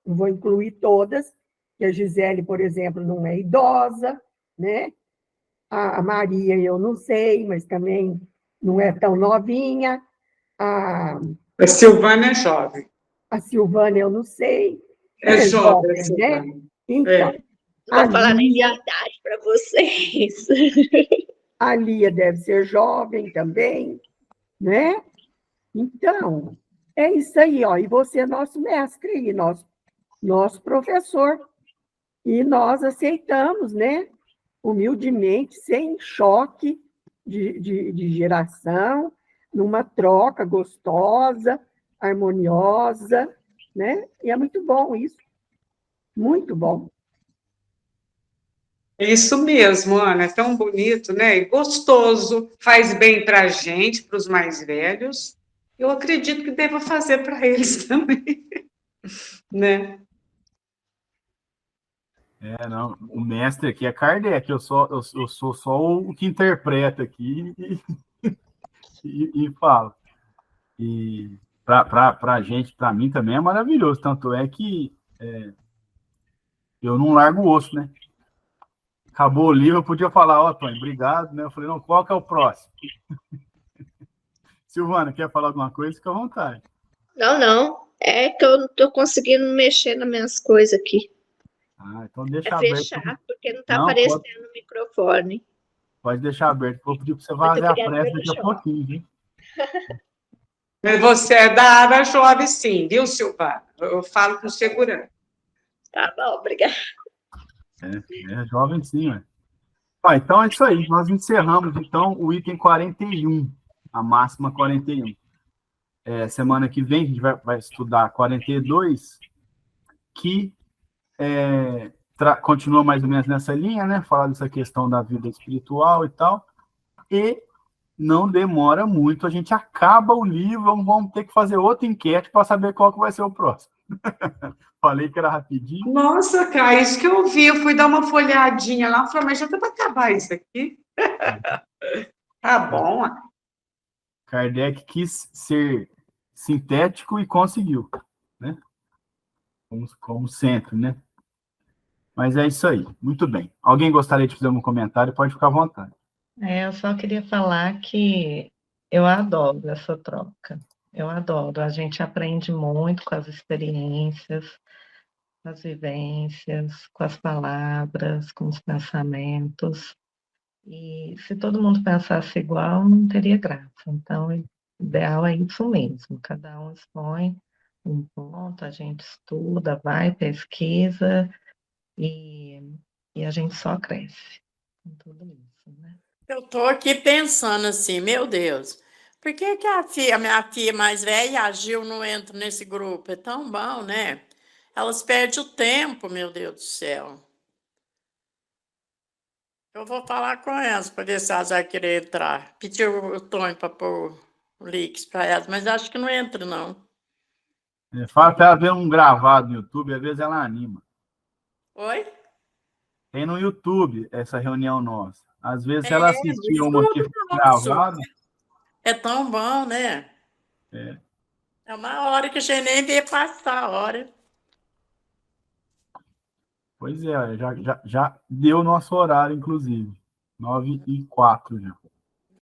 B: não vou incluir todas, que a Gisele, por exemplo, não é idosa, né? A Maria, eu não sei, mas também não é tão novinha. A
E: Silvana é jovem.
B: Silvana, eu não sei.
E: É jovem,
B: né?
E: Silvana.
B: Então,
F: Não
B: a
F: vou falar nem minha
B: Lia,
F: idade para vocês.
B: a Lia deve ser jovem também, né? Então, é isso aí, ó. E você é nosso mestre aí, nosso professor. E nós aceitamos, né? Humildemente, sem choque de geração, numa troca gostosa, harmoniosa, né? E é muito bom isso, muito bom.
E: Isso mesmo, Ana, é tão bonito, né? E gostoso, faz bem para a gente, para os mais velhos. Eu acredito que deva fazer para eles também, né?
A: Não, o mestre aqui é Kardec, eu sou só o que interpreta aqui e falo. E para a gente, para mim também é maravilhoso, tanto é que eu não largo o osso, né? Acabou o livro, eu podia falar, ó, Tony, obrigado, né? Eu falei, não, qual que é o próximo? Silvana, quer falar alguma coisa? Fica à vontade.
F: Não. É que eu não estou conseguindo mexer nas minhas coisas aqui.
A: Então deixa
F: É
A: aberto.
F: fechar, porque não está
A: Não,
F: aparecendo o microfone.
A: pode deixar aberto. Vou pedir para você
F: Muito
A: fazer a
F: obrigada
A: prece
F: pelo
A: daqui a
F: show.
A: pouquinho, viu?
E: Mas você é da área jovem, sim, viu, Silvana? Eu falo com segurança.
F: Tá bom, obrigada.
A: É jovem sim, ué. Então é isso aí. Nós encerramos, então, o item 41, a máxima 41. Semana que vem a gente vai estudar 42, que continua mais ou menos nessa linha, né? Falar dessa questão da vida espiritual e tal. E não demora muito, a gente acaba o livro, vamos ter que fazer outra enquete para saber qual que vai ser o próximo. Falei que era rapidinho.
E: Nossa, cara, isso que eu vi, eu fui dar uma folhadinha lá, falei, mas já tá para acabar isso aqui. Tá bom.
A: Kardec quis ser sintético e conseguiu, né? Como sempre, né? Mas é isso aí, muito bem. Alguém gostaria de fazer algum comentário? Pode ficar à vontade.
G: Eu só queria falar que eu adoro essa troca. Eu adoro. A gente aprende muito com as experiências, com as vivências, com as palavras, com os pensamentos. E se todo mundo pensasse igual, não teria graça. Então, o ideal é isso mesmo. Cada um expõe um ponto, a gente estuda, vai, pesquisa e a gente só cresce com tudo isso, né?
H: Eu estou aqui pensando assim, meu Deus, por que a minha filha mais velha, a Gil, não entra nesse grupo? É tão bom, né? Elas perdem o tempo, meu Deus do céu. Eu vou falar com elas para ver se elas vão querer entrar. Pedi o Tony para pôr o links para elas, mas acho que não entra, não.
A: Fala para ela ver um gravado no YouTube, às vezes ela anima.
H: Oi?
A: Tem no YouTube essa reunião nossa. Às vezes ela
H: No
A: assistiu uma que
H: estudo
A: foi
H: nosso.
A: gravada.
H: É tão bom, né? É uma hora que a gente nem vê passar a hora.
A: Pois já deu nosso horário, inclusive. 9h04 já.